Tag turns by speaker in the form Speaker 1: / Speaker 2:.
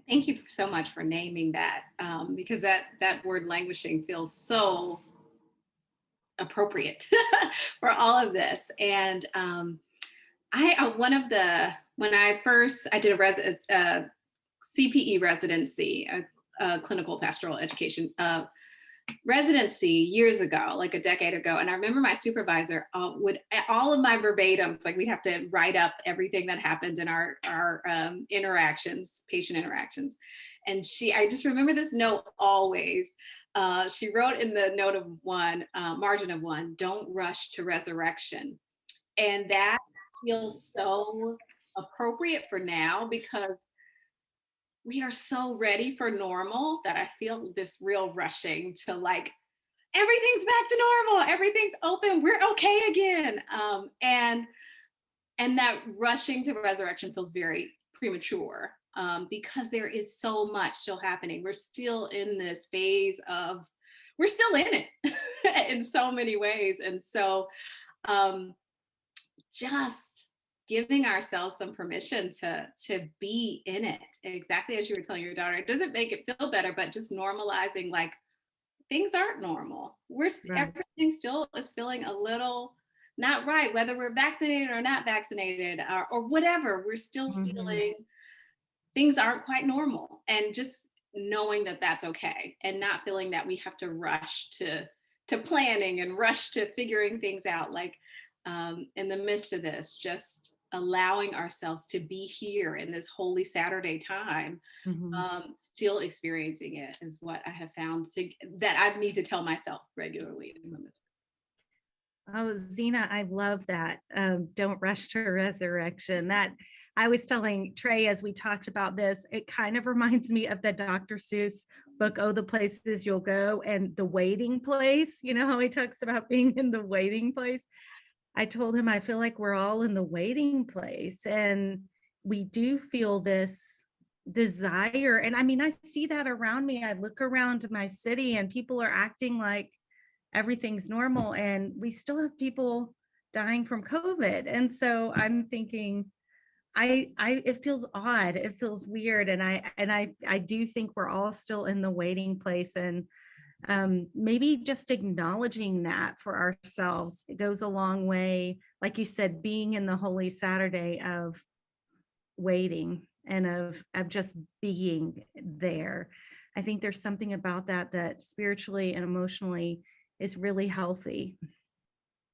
Speaker 1: Thank you so much for naming that, because that word languishing feels so appropriate for all of this. And I one of the when I first I did a CPE residency, a clinical pastoral education residency years ago, like a decade ago. And I remember my supervisor would all of my verbatims, like we'd have to write up everything that happened in our interactions, patient interactions. And I just remember this note always. She wrote in the note of one, margin of one, don't rush to resurrection. And that feels so appropriate for now because we are so ready for normal that I feel this real rushing to like everything's back to normal, everything's open, we're okay again. And that rushing to resurrection feels very premature because there is so much still happening. We're still in this phase of we're still in it in so many ways. And so um, just giving ourselves some permission to be in it exactly as you were telling your daughter. It doesn't make it feel better, but just normalizing like things aren't normal.
Speaker 2: Right.
Speaker 1: Everything still is feeling a little not right, whether we're vaccinated or not vaccinated, or whatever. We're still
Speaker 2: Mhm.
Speaker 1: feeling things aren't quite normal, and just knowing that that's okay, and not feeling that we have to rush to planning and rush to figuring things out. Like in the midst of this, just allowing ourselves to be here in this holy Saturday time,
Speaker 2: Mhm.
Speaker 1: still experiencing it is what I have found that I need to tell myself regularly in the midst.
Speaker 2: Oh, Zena, I love that. Don't rush to resurrection. That I was telling Trey as we talked about this, it kind of reminds me of the Dr. Seuss book, Oh, the Places You'll Go, and the waiting place. You know how he talks about being in the waiting place? I told him I feel like we're all in the waiting place, and we do feel this desire. And I mean, I see that around me. I look around my city and people are acting like everything's normal, and we still have people dying from COVID. And so I'm thinking, I it feels odd, it feels weird, and I do think we're all still in the waiting place. And maybe just acknowledging that for ourselves, it goes a long way. Like you said, being in the holy Saturday of waiting and of just being there. I think there's something about that that spiritually and emotionally is really healthy.